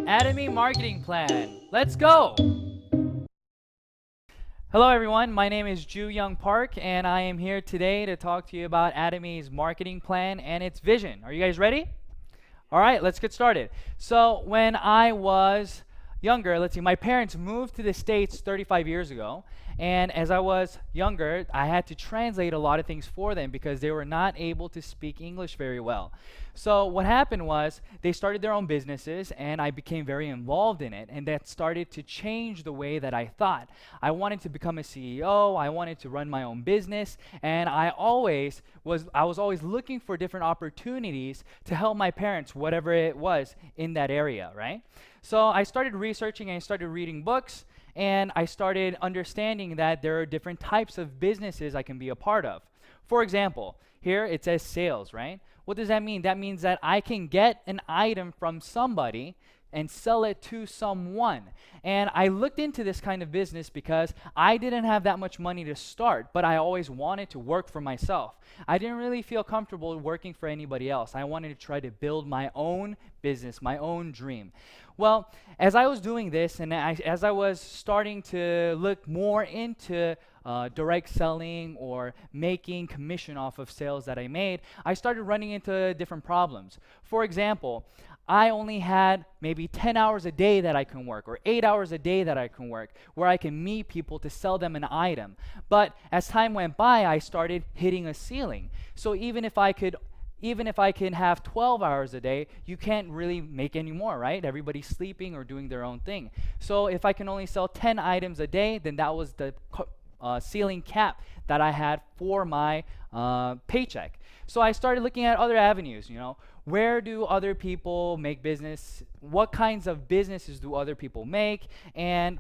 Atomy marketing plan. Let's go! Hello everyone, my name is Ju Young Park and I am here today to talk to you about Atomy's marketing plan and its vision. Are you guys ready? All right, let's get started. So when I was younger, my parents moved to the States 35 years ago, and as I was younger, I had to translate a lot of things for them because they were not able to speak English very well. So what happened was they started their own businesses and I became very involved in it, and that started to change the way that I thought. I wanted to become a CEO, I wanted to run my own business, and I was always looking for different opportunities to help my parents, whatever it was in that area, right? So I started researching and I started reading books, and I started understanding that there are different types of businesses I can be a part of. For example, here it says sales, right? What does that mean? That means that I can get an item from somebody and sell it to someone. And I looked into this kind of business because I didn't have that much money to start, but I always wanted to work for myself. I didn't really feel comfortable working for anybody else. I wanted to try to build my own business, my own dream. Well, as I was doing this and as I was starting to look more into direct selling or making commission off of sales that I made, I started running into different problems. For example, I only had maybe 10 hours a day that I can work, or 8 hours a day that I can work, where I can meet people to sell them an item. But as time went by, I started hitting a ceiling. So even if I can have 12 hours a day, you can't really make any more, right? Everybody's sleeping or doing their own thing. So if I can only sell 10 items a day, then that was the ceiling cap that I had for my paycheck. So I started looking at other avenues, where do other people make business? What kinds of businesses do other people make? And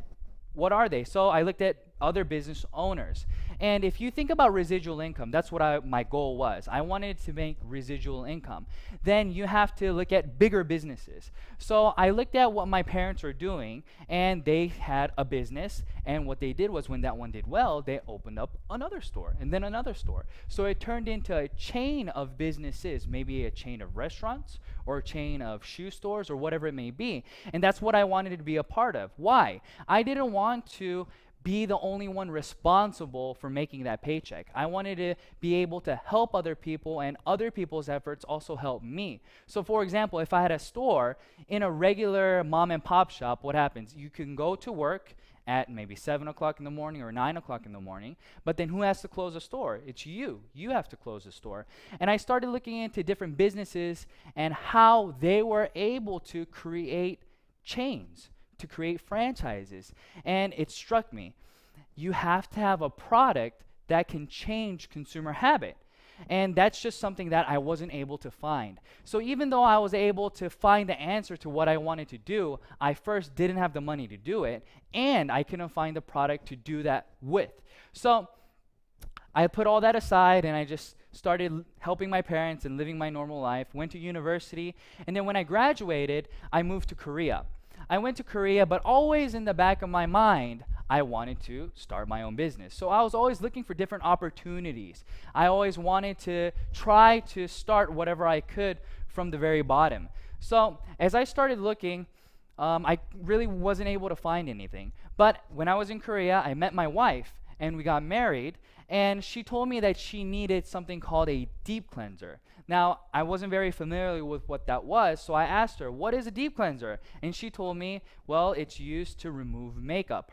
what are they? So I looked at other business owners. And if you think about residual income, that's what my goal was. I wanted to make residual income. Then you have to look at bigger businesses. So I looked at what my parents were doing, and they had a business, and what they did was when that one did well, they opened up another store and then another store. So it turned into a chain of businesses, maybe a chain of restaurants or a chain of shoe stores or whatever it may be. And that's what I wanted to be a part of. Why? I didn't want to be the only one responsible for making that paycheck. I wanted to be able to help other people, and other people's efforts also help me. So for example, if I had a store in a regular mom and pop shop, what happens? You can go to work at maybe 7 o'clock in the morning or 9 o'clock in the morning, but then who has to close the store? It's you. You have to close the store. And I started looking into different businesses and how they were able to create chains, to create franchises. And it struck me, you have to have a product that can change consumer habit. And that's just something that I wasn't able to find. So even though I was able to find the answer to what I wanted to do, I first didn't have the money to do it, and I couldn't find the product to do that with. So I put all that aside and I just started helping my parents and living my normal life, went to university, and then when I graduated, I moved to Korea. I went to Korea, but always in the back of my mind, I wanted to start my own business. So I was always looking for different opportunities. I always wanted to try to start whatever I could from the very bottom. So as I started looking, I really wasn't able to find anything. But when I was in Korea, I met my wife and we got married, and she told me that she needed something called a deep cleanser. Now, I wasn't very familiar with what that was, so I asked her, what is a deep cleanser? And she told me, well, it's used to remove makeup,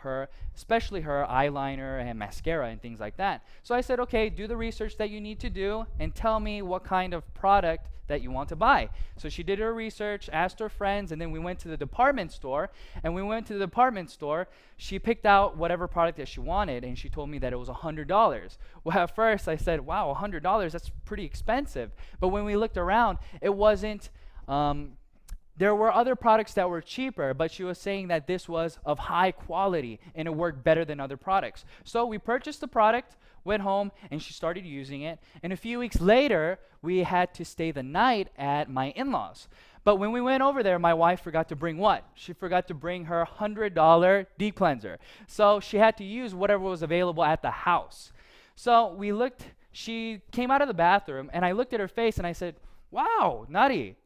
especially her eyeliner and mascara and things like that. So I said, okay, do the research that you need to do and tell me what kind of product that you want to buy. So she did her research, asked her friends, and then we went to the department store. And when we went to the department store, she picked out whatever product that she wanted, and she told me that it was $100. Well, at first I said, wow, $100, that's pretty expensive. But when we looked around, it wasn't, there were other products that were cheaper, but she was saying that this was of high quality and it worked better than other products. So we purchased the product, went home, and she started using it. And a few weeks later, we had to stay the night at my in-laws. But when we went over there, my wife forgot to bring what? She forgot to bring her $100 deep cleanser. So she had to use whatever was available at the house. So we looked, she came out of the bathroom, and I looked at her face and I said, wow, Nutty,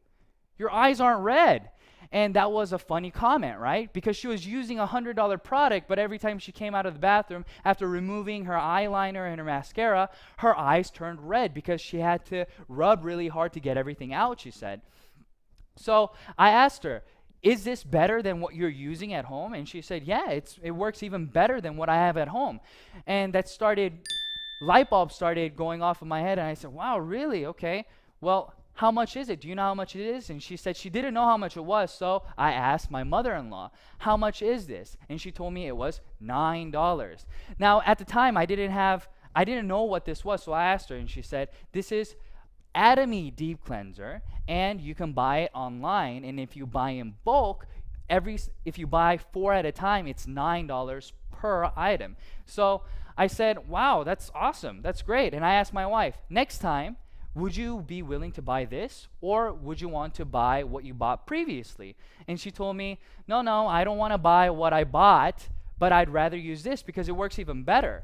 your eyes aren't red. And that was a funny comment, right? Because she was using a $100 product, but every time she came out of the bathroom after removing her eyeliner and her mascara, her eyes turned red because she had to rub really hard to get everything out, she said. So I asked her, is this better than what you're using at home? And she said, yeah, it works even better than what I have at home. And light bulbs started going off in my head, and I said, wow, really? Okay. Well, how much is it? Do you know how much it is? And she said she didn't know how much it was, so I asked my mother-in-law, how much is this? And she told me it was $9. Now, at the time, I didn't know what this was, so I asked her, and she said, this is Atomy deep cleanser, and you can buy it online, and if you buy in bulk, if you buy 4 at a time, it's $9 per item. So I said, wow, that's awesome, that's great. And I asked my wife, next time, would you be willing to buy this, or would you want to buy what you bought previously? And she told me, no, I don't want to buy what I bought, but I'd rather use this because it works even better.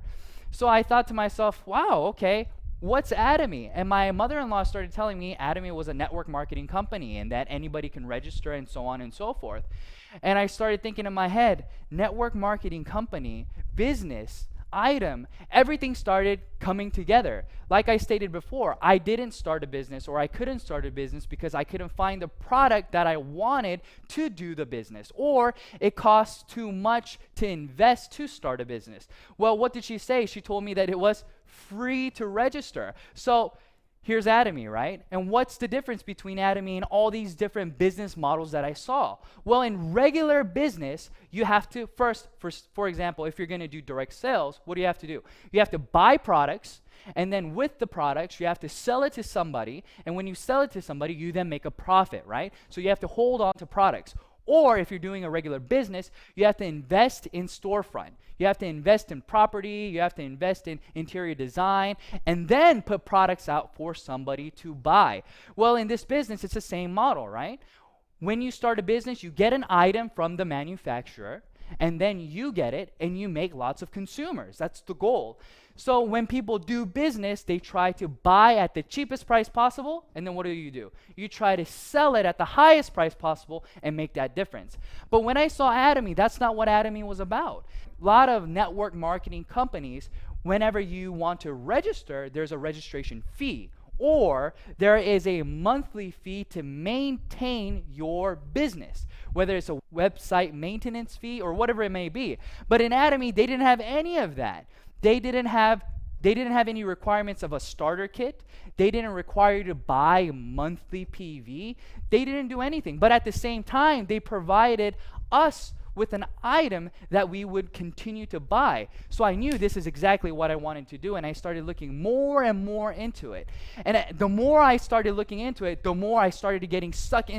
So I thought to myself, wow, okay, what's Atomy? And my mother-in-law started telling me Atomy was a network marketing company and that anybody can register and so on and so forth. And I started thinking in my head, network marketing company, business, item, everything started coming together. Like I stated before, I didn't start a business, or I couldn't start a business because I couldn't find the product that I wanted to do the business, or it costs too much to invest to start a business. Well, what did she say? She told me that it was free to register. So here's Atomy, right? And what's the difference between Atomy and all these different business models that I saw? Well, in regular business, you have to first, for example, if you're going to do direct sales, what do you have to do? You have to buy products, and then with the products, you have to sell it to somebody, and when you sell it to somebody, you then make a profit, right? So you have to hold on to products. Or if you're doing a regular business, you have to invest in storefront. You have to invest in property, you have to invest in interior design, and then put products out for somebody to buy. Well, in this business, it's the same model, right? When you start a business, you get an item from the manufacturer, and then you get it, and you make lots of consumers. That's the goal. So when people do business, they try to buy at the cheapest price possible, and then what do? You try to sell it at the highest price possible and make that difference. But when I saw Atomy, that's not what Atomy was about. A lot of network marketing companies, whenever you want to register, there's a registration fee, or there is a monthly fee to maintain your business, whether it's a website maintenance fee or whatever it may be. But in Atomy, they didn't have any of that. They didn't have any requirements of a starter kit. They didn't require you to buy monthly PV. They didn't do anything. But at the same time, they provided us with an item that we would continue to buy. So I knew this is exactly what I wanted to do, and I started looking more and more into it. And the more I started looking into it, the more I started getting sucked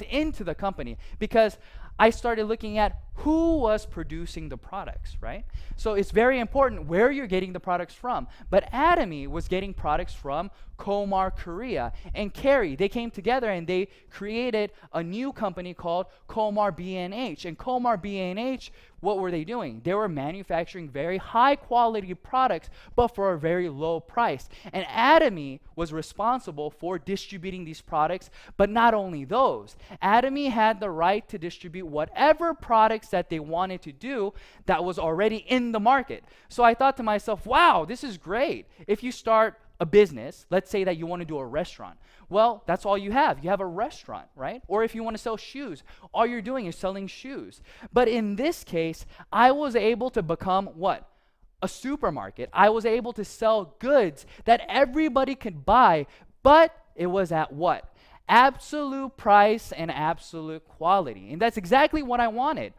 into the company, because I started looking at who was producing the products, right? So it's very important where you're getting the products from. But Atomy was getting products from Komar, Korea, and Kerry. They came together and they created a new company called Komar B&H. And Komar B&H, what were they doing? They were manufacturing very high quality products, but for a very low price. And Atomy was responsible for distributing these products, but not only those. Atomy had the right to distribute whatever products that they wanted to do that was already in the market. So I thought to myself, wow, this is great. If you start a business, let's say that you want to do a restaurant. Well, that's all you have. You have a restaurant, right? Or if you want to sell shoes, all you're doing is selling shoes. But in this case, I was able to become what? A supermarket. I was able to sell goods that everybody could buy, but it was at what? Absolute price and absolute quality. And that's exactly what I wanted.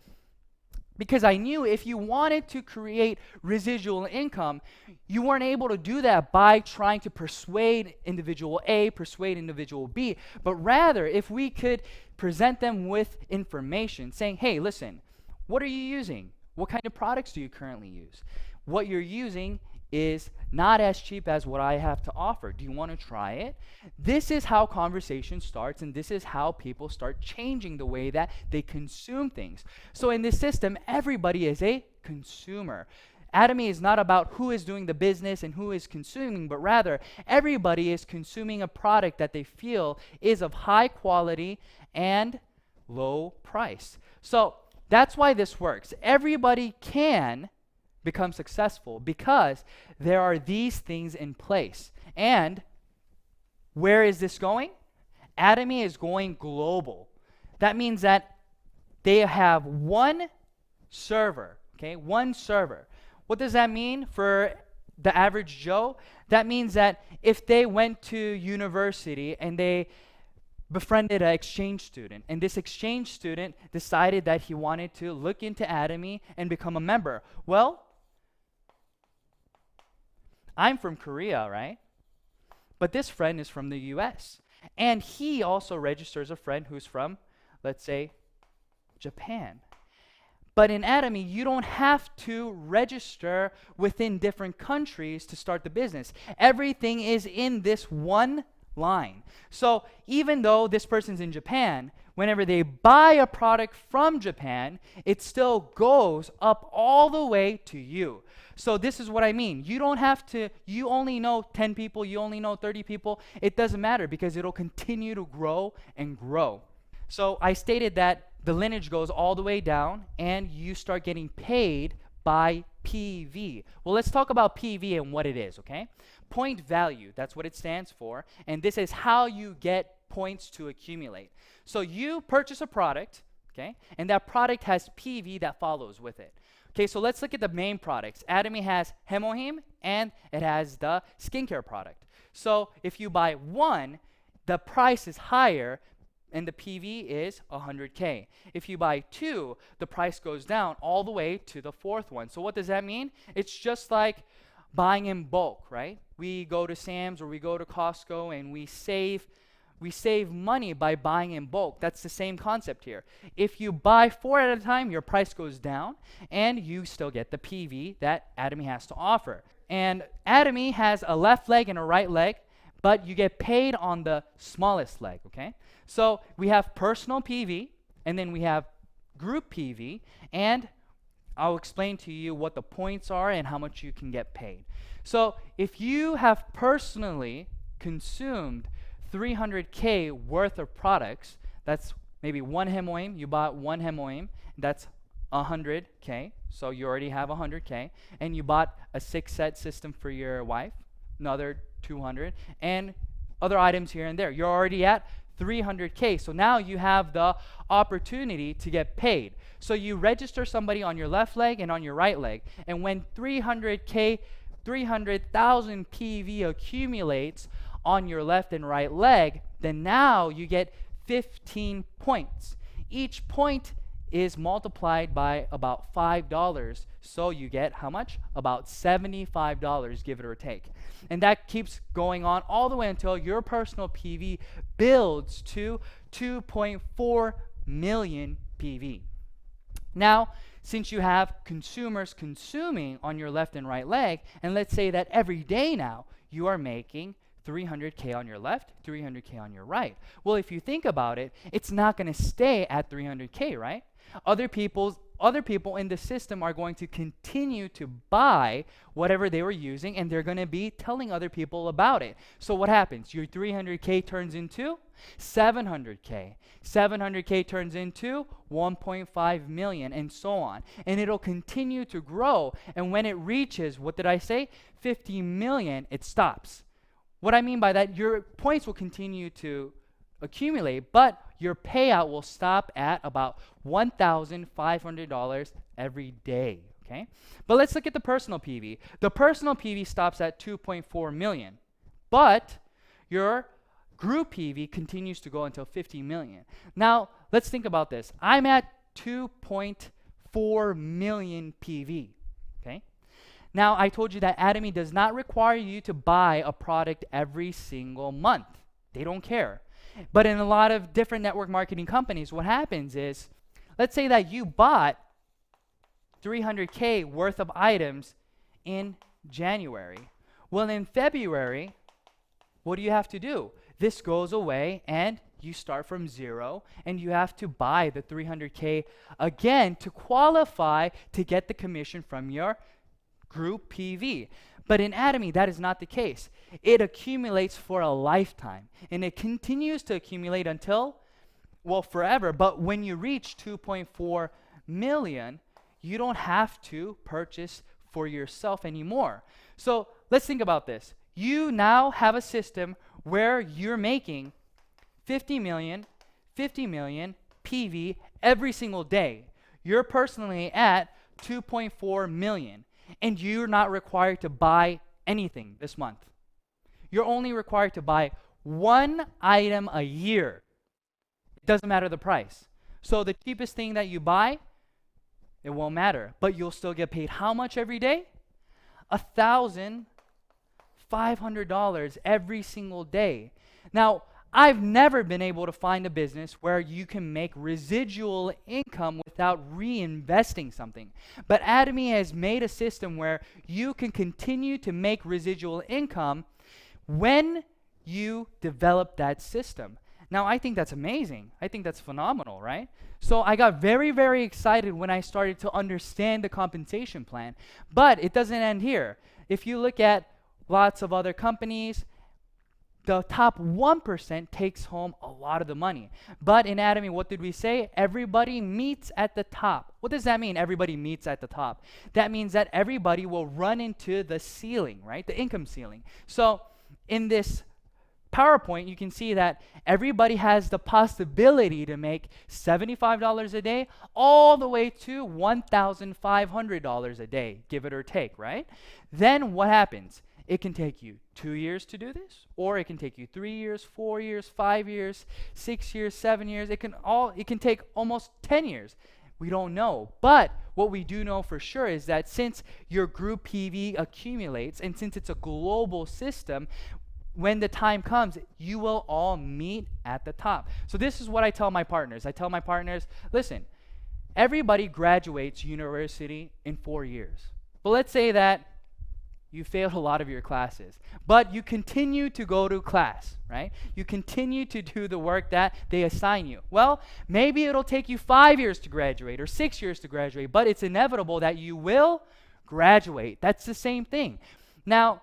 Because I knew if you wanted to create residual income, you weren't able to do that by trying to persuade individual A, persuade individual B, but rather if we could present them with information saying, hey, listen, what are you using? What kind of products do you currently use? What you're using is not as cheap as what I have to offer. Do you want to try it? This is how conversation starts, and this is how people start changing the way that they consume things. So in this system, everybody is a consumer. Atomy is not about who is doing the business and who is consuming, but rather everybody is consuming a product that they feel is of high quality and low price. So that's why this works. Everybody can become successful because there are these things in place. And where is this going? Atomy is going global. That means that they have one server, okay? One server. What does that mean for the average Joe? That means that if they went to university and they befriended an exchange student, and this exchange student decided that he wanted to look into Atomy and become a member. Well, I'm from Korea, right? But this friend is from the US. And he also registers a friend who's from, let's say, Japan. But in Atomy, you don't have to register within different countries to start the business. Everything is in this one line. So even though this person's in Japan, whenever they buy a product from Japan, it still goes up all the way to you. So this is what I mean. You don't have to, you only know 10 people, you only know 30 people. It doesn't matter because it'll continue to grow and grow. So I stated that the lineage goes all the way down and you start getting paid by PV. Well, let's talk about PV and what it is, okay? Point value, that's what it stands for. And this is how you get points to accumulate. So you purchase a product, okay? And that product has PV that follows with it. Okay, so let's look at the main products. Atomy has Hemohim and it has the skincare product. So if you buy one, the price is higher and the PV is 100K. If you buy two, the price goes down all the way to the fourth one. So what does that mean? It's just like buying in bulk, right? We go to Sam's or we go to Costco and we save money by buying in bulk. That's the same concept here. If you buy 4 at a time, your price goes down and you still get the PV that Atomy has to offer. And Atomy has a left leg and a right leg, but you get paid on the smallest leg, okay? So we have personal PV and then we have group PV, and I'll explain to you what the points are and how much you can get paid. So if you have personally consumed 300K worth of products, that's maybe one Hemoim, you bought one Hemoim, that's 100K, so you already have 100K, and you bought a 6-set system for your wife, another 200, and other items here and there. You're already at 300K, so now you have the opportunity to get paid. So you register somebody on your left leg and on your right leg, and when 300K, 300,000 PV accumulates on your left and right leg, then now you get 15 points. Each point is multiplied by about $5, so you get how much? About $75, give it or take. And that keeps going on all the way until your personal PV builds to 2.4 million PV. Now, since you have consumers consuming on your left and right leg, and let's say that every day now you are making 300K on your left, 300K on your right. Well, if you think about it, it's not going to stay at 300K, right? Other people in the system are going to continue to buy whatever they were using, and they're going to be telling other people about it. So what happens? Your 300K turns into 700K. 700K turns into 1.5 million, and so on. And it'll continue to grow. And when it reaches, what did I say? 50 million, it stops. What I mean by that, your points will continue to accumulate, but your payout will stop at about $1,500 every day, okay? But let's look at the personal PV. The personal PV stops at 2.4 million, but your group PV continues to go until 50 million. Now, let's think about this. I'm at 2.4 million PV, okay? Now, I told you that Atomy does not require you to buy a product every single month. They don't care. But in a lot of different network marketing companies, what happens is, let's say that you bought 300K worth of items in January. Well, in February, what do you have to do? This goes away and you start from zero and you have to buy the 300K again to qualify to get the commission from your group PV. But in Atomy, that is not the case. It accumulates for a lifetime, and it continues to accumulate until well, forever. But when you reach 2.4 million, you don't have to purchase for yourself anymore. So let's think about this. You now have a system where you're making 50 million PV every single day. You're personally at 2.4 million, and you're not required to buy anything this month. You're only required to buy one item a year. It doesn't matter the price. So the cheapest thing that you buy, it won't matter, but you'll still get paid how much every day? $1,500 every single day. Now, I've never been able to find a business where you can make residual income without reinvesting something. But Atomy has made a system where you can continue to make residual income when you develop that system. Now, I think that's amazing. I think that's phenomenal, right? So I got very, very excited when I started to understand the compensation plan. But it doesn't end here. If you look at lots of other companies, the top 1% takes home a lot of the money. But in Atomy, what did we say? Everybody meets at the top. What does that mean, everybody meets at the top? That means that everybody will run into the ceiling, right? The income ceiling. So in this PowerPoint, you can see that everybody has the possibility to make $75 a day all the way to $1,500 a day, give it or take, right? Then what happens? It can take you 2 years to do this, or it can take you 3 years, 4 years, 5 years, 6 years, 7 years. It can take almost 10 years. We don't know. But what we do know for sure is that since your group PV accumulates, and since it's a global system, when the time comes, you will all meet at the top. So this is what I tell my partners. I tell my partners, listen, everybody graduates university in 4 years. But let's say that you failed a lot of your classes, but you continue to go to class, right? You continue to do the work that they assign you. Well, maybe it'll take you 5 years to graduate or 6 years to graduate, but it's inevitable that you will graduate. That's the same thing. Now,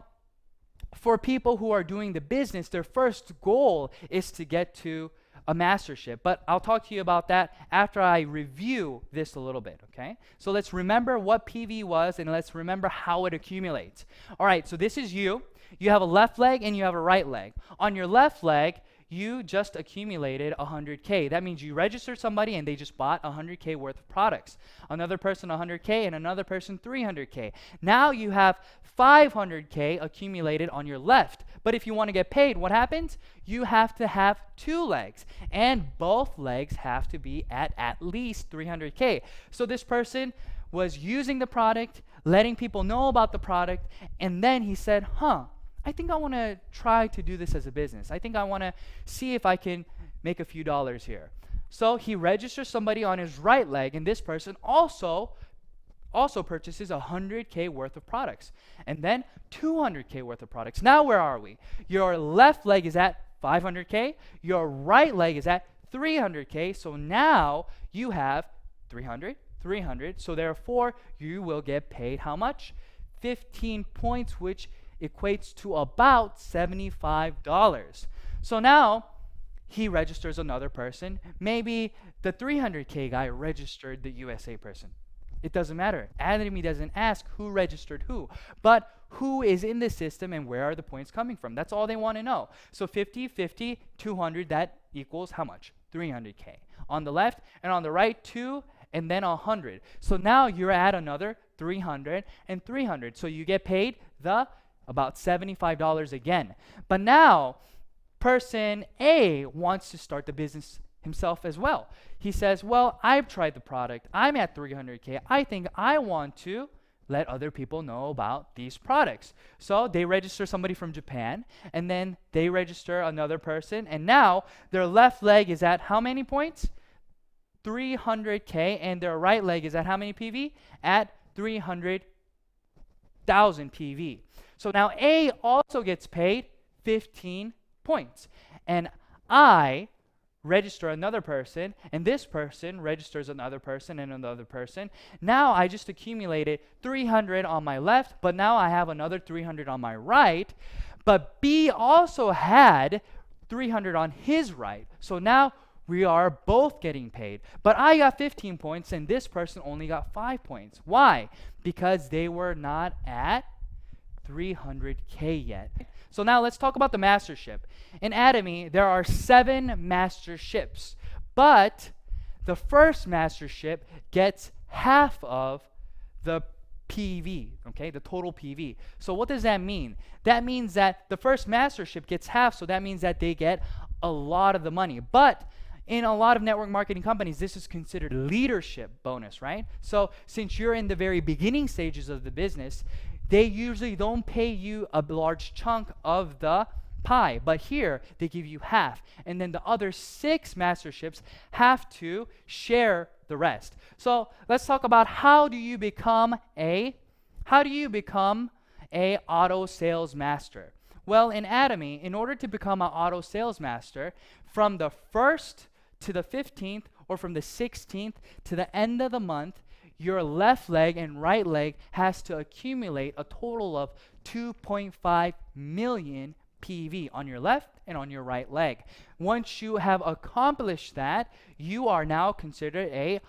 for people who are doing the business, their first goal is to get to a mastership. But I'll talk to you about that after I review this a little bit, okay? So let's remember what PV was, and let's remember how it accumulates. All right, so this is you. You have a left leg and you have a right leg. On your left leg, you just accumulated 100K. That means you registered somebody and they just bought 100K worth of products. Another person 100K and another person 300K. Now you have 500K accumulated on your left. But if you want to get paid, what happens? You have to have 2 legs, and both legs have to be at least 300K. So this person was using the product, letting people know about the product, and then he said, I think I want to try to do this as a business. I think I want to see if I can make a few dollars here. So he registers somebody on his right leg, and this person also purchases 100K worth of products, and then 200K worth of products. Now where are we? Your left leg is at 500K, your right leg is at 300K, so now you have 300, so therefore you will get paid how much? 15 points, which equates to about $75. So now he registers another person. Maybe the 300K guy registered the USA person. It doesn't matter. Atomy doesn't ask who registered who, but who is in the system and where are the points coming from. That's all they want to know. So 50, 50, 200, that equals how much? 300K. On the left, and on the right, 2, and then 100. So now you're at another 300 and 300. So you get paid about $75 again. But now, person A wants to start the business himself as well. He says, well, I've tried the product. I'm at 300K. I think I want to let other people know about these products. So they register somebody from Japan, and then they register another person, and now their left leg is at how many points? 300K, and their right leg is at how many PV? At 300,000 PV. So now A also gets paid 15 points, and I register another person, and this person registers another person and another person. Now I just accumulated 300 on my left, but now I have another 300 on my right. But B also had 300 on his right. So now we are both getting paid. But I got 15 points and this person only got 5 points. Why? Because they were not at 300K yet. So now let's talk about the mastership. In Atomy, there are 7 masterships, but the first mastership gets half of the PV, okay, the total PV. So what does that mean? That means that the first mastership gets half, so that means that they get a lot of the money. But in a lot of network marketing companies, this is considered leadership bonus, right? So since you're in the very beginning stages of the business, they usually don't pay you a large chunk of the pie, but here they give you half, and then the other 6 masterships have to share the rest. So let's talk about how do you become a auto sales master. Well, in Atomy, in order to become an auto sales master, from the 1st to the 15th, or from the 16th to the end of the month, your left leg and right leg has to accumulate a total of 2.5 million PV on your left and on your right leg. Once you have accomplished that, you are now considered a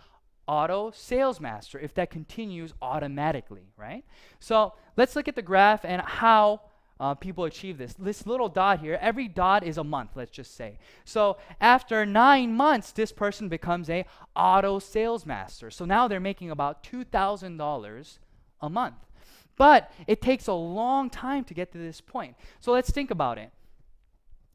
auto sales master if that continues automatically, right? So let's look at the graph and how people achieve this. This little dot here, every dot is a month, let's just say. So after 9 months, this person becomes a auto sales master. So now they're making about $2,000 a month. But it takes a long time to get to this point. So let's think about it.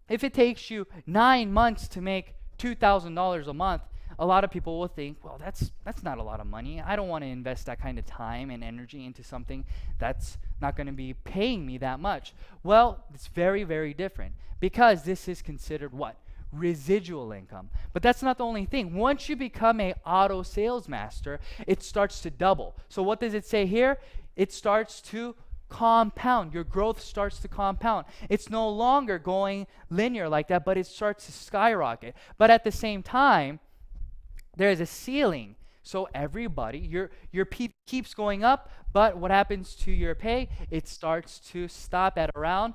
If it takes you 9 months to make $2,000 a month, a lot of people will think, well, that's not a lot of money. I don't want to invest that kind of time and energy into something that's not going to be paying me that much. Well, it's very, very different because this is considered what? Residual income. But that's not the only thing. Once you become a auto sales master, it starts to double. So what does it say here? It starts to compound. Your growth starts to compound. It's no longer going linear like that, but it starts to skyrocket. But at the same time, there is a ceiling. So everybody, your pay keeps going up, but what happens to your pay? It starts to stop at around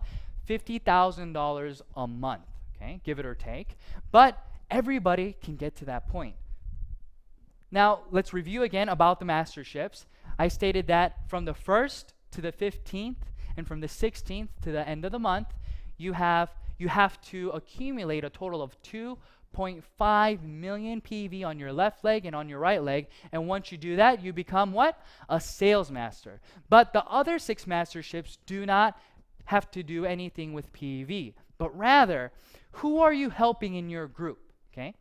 $50,000 a month, okay, give it or take. But everybody can get to that point. Now, let's review again about the masterships. I stated that from the 1st to the 15th and from the 16th to the end of the month, you have to accumulate a total of 2.5 million PV on your left leg and on your right leg. And once you do that, you become what? A sales master. But the other 6 masterships do not have to do anything with PV, but rather, who are you helping in your group? Okay.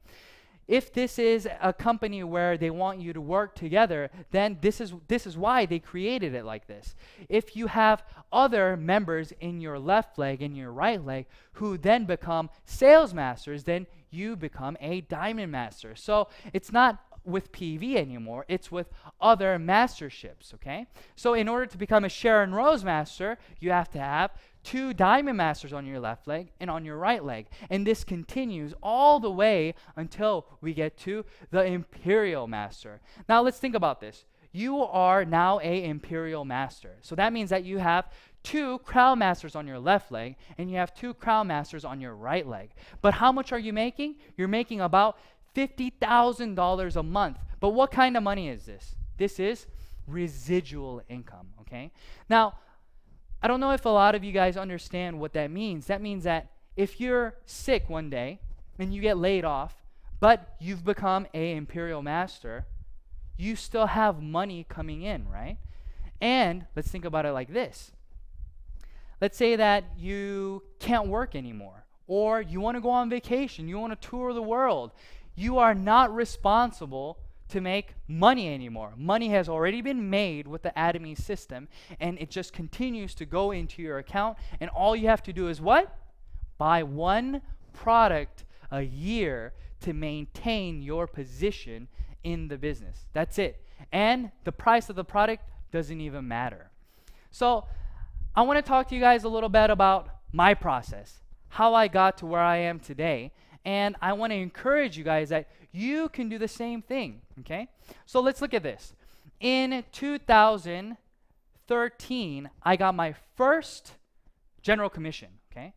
If this is a company where they want you to work together, then this is why they created it like this. If you have other members in your left leg and your right leg who then become sales masters, then you become a diamond master. So it's not with PV anymore, it's with other masterships, okay? So in order to become a Sharon Rose master, you have to have 2 diamond masters on your left leg and on your right leg. And this continues all the way until we get to the imperial master. Now let's think about this. You are now a imperial master. So that means that you have 2 crown masters on your left leg and you have 2 crown masters on your right leg. But how much are you making? You're making about $50,000 a month. But what kind of money is this? This is residual income, okay? Now, I don't know if a lot of you guys understand what that means. That means that if you're sick one day and you get laid off, but you've become a imperial master, you still have money coming in, right? And let's think about it like this. Let's say that you can't work anymore, or you want to go on vacation, you want to tour the world. You are not responsible to make money anymore. Money has already been made with the Atomy system, and it just continues to go into your account, and all you have to do is what? Buy 1 product a year to maintain your position in the business. That's it. And the price of the product doesn't even matter. So I want to talk to you guys a little bit about my process, how I got to where I am today, and I want to encourage you guys that you can do the same thing, okay? So let's look at this. In 2013, I got my first general commission, okay?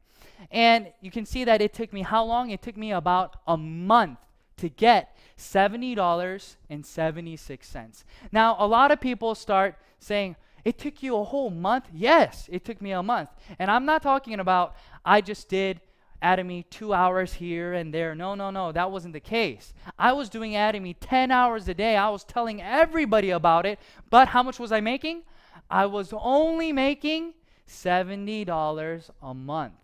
And you can see that it took me how long? It took me about a month to get $70.76. Now, a lot of people start saying, it took you a whole month? Yes, it took me a month. And I'm not talking about I just did Atomy 2 hours here and there. No, that wasn't the case. I was doing Atomy 10 hours a day. I was telling everybody about it. But how much was I making? I was only making $70 a month.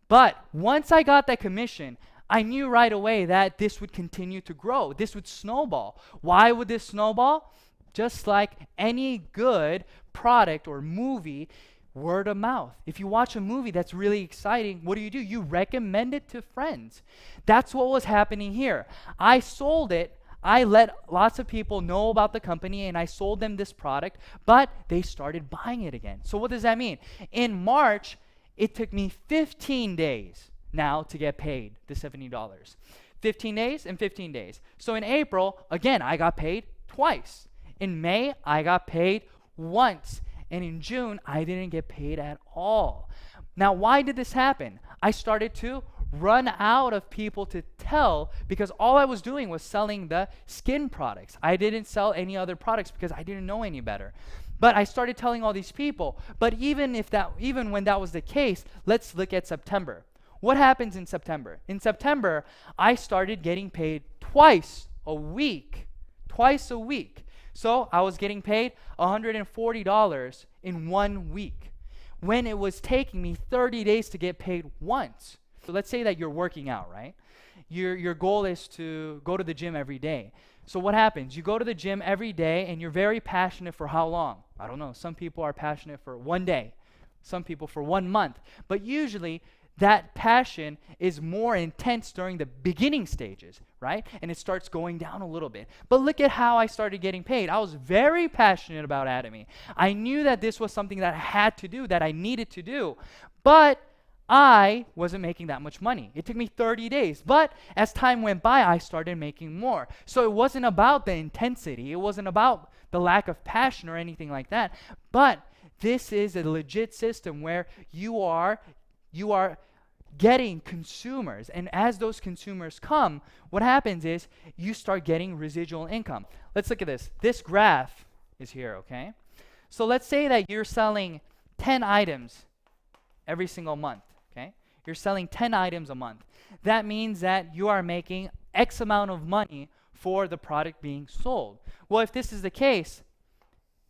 But once I got that commission, I knew right away that this would continue to grow. This would snowball. Why would this snowball? Just like any good product or movie, word of mouth. If you watch a movie that's really exciting, what do? You recommend it to friends. That's what was happening here. I sold it. I let lots of people know about the company and I sold them this product, but they started buying it again. So what does that mean? In March, it took me 15 days now to get paid the $70. 15 days and 15 days. So in April, again, I got paid twice. In May, I got paid once. And in June, I didn't get paid at all. Now, why did this happen? I started to run out of people to tell because all I was doing was selling the skin products. I didn't sell any other products because I didn't know any better. But I started telling all these people. But even when that was the case, let's look at September. What happens in September? In September, I started getting paid twice a week. Twice a week. So I was getting paid $140 in 1 week when it was taking me 30 days to get paid once. So let's say that you're working out, right? Your goal is to go to the gym every day. So what happens? You go to the gym every day and you're very passionate for how long? I don't know. Some people are passionate for 1 day. Some people for 1 month. But usually that passion is more intense during the beginning stages, right? And it starts going down a little bit. But look at how I started getting paid. I was very passionate about Atomy. I knew that this was something that I had to do, that I needed to do. But I wasn't making that much money. It took me 30 days. But as time went by, I started making more. So it wasn't about the intensity. It wasn't about the lack of passion or anything like that. But this is a legit system where you are getting consumers. And as those consumers come, what happens is you start getting residual income. Let's look at this. This graph is here, okay? So let's say that you're selling 10 items every single month, okay? You're selling 10 items a month. That means that you are making X amount of money for the product being sold. Well, if this is the case,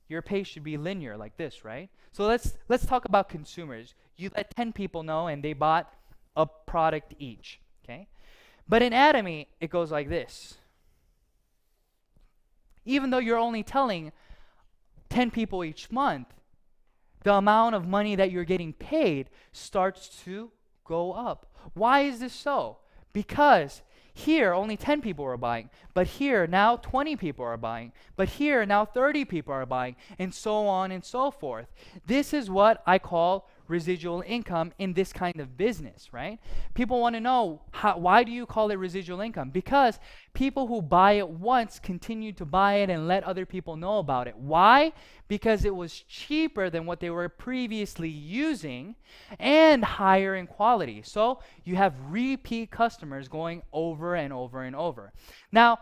your pay should be linear like this, right? So let's talk about consumers. You let 10 people know and they bought a product each, okay? But in Atomy, it goes like this. Even though you're only telling 10 people each month, the amount of money that you're getting paid starts to go up. Why is this so? Because here, only 10 people are buying, but here, now 20 people are buying, but here, now 30 people are buying, and so on and so forth. This is what I call residual income in this kind of business, right? People want to know, why do you call it residual income? Because people who buy it once continue to buy it and let other people know about it. Why? Because it was cheaper than what they were previously using and higher in quality. So you have repeat customers going over and over and over. Now,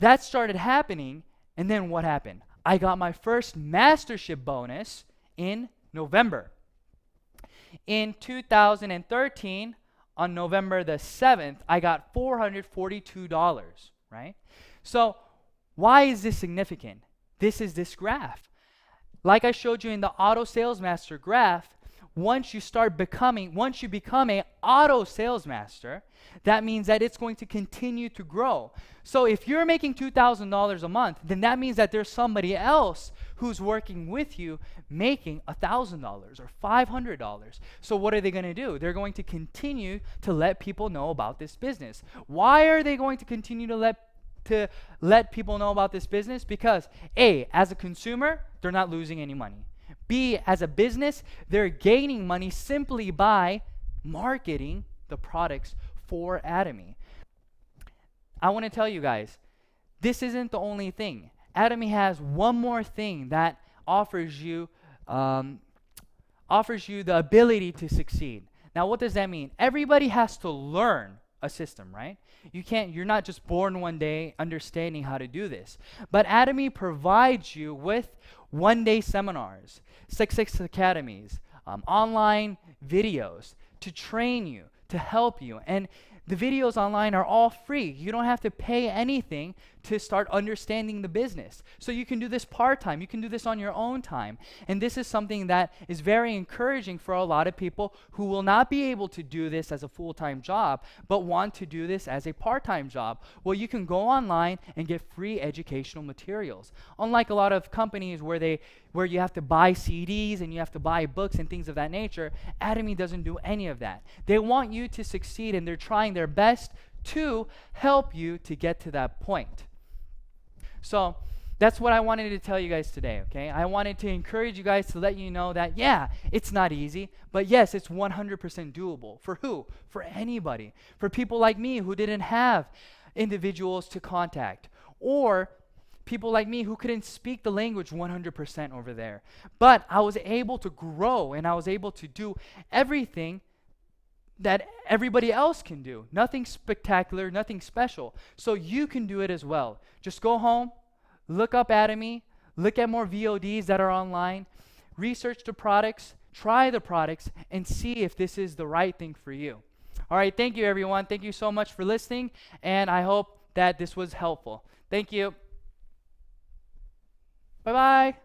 that started happening, and then what happened? I got my first mastership bonus in November. In 2013, on November the 7th, I got $442, right? So why is this significant? This is this graph. Like I showed you in the auto sales master graph, once you become an auto sales master, that means that it's going to continue to grow. So if you're making $2,000 a month, then that means that there's somebody else who's working with you making $1,000 or $500. So what are they going to do? They're going to continue to let people know about this business. Why are they going to continue to let people know about this business? Because A, as a consumer, they're not losing any money. B, as a business, they're gaining money simply by marketing the products for Atomy. I want to tell you guys, this isn't the only thing. Atomy has one more thing that offers you the ability to succeed. Now, what does that mean? Everybody has to learn a system, right? You're not just born one day understanding how to do this. But Atomy provides you with one-day seminars, 6 academies, online videos to train you, to help you. And the videos online are all free. You don't have to pay anything to start understanding the business. So you can do this part-time. You can do this on your own time. And this is something that is very encouraging for a lot of people who will not be able to do this as a full-time job, but want to do this as a part-time job. Well, you can go online and get free educational materials. Unlike a lot of companies where you have to buy CDs and you have to buy books and things of that nature, Atomy doesn't do any of that. They want you to succeed, and they're trying their best to help you to get to that point. So that's what I wanted to tell you guys today, okay? I wanted to encourage you guys to let you know that, yeah, it's not easy, but yes, it's 100% doable. For who? For anybody. For people like me who didn't have individuals to contact, or people like me who couldn't speak the language 100% over there. But I was able to grow, and I was able to do everything that everybody else can do. Nothing spectacular, nothing special. So you can do it as well. Just go home, look up Atomy, look at more VODs that are online, research the products, try the products, and see if this is the right thing for you. All right, thank you everyone. Thank you so much for listening, and I hope that this was helpful. Thank you. Bye-bye.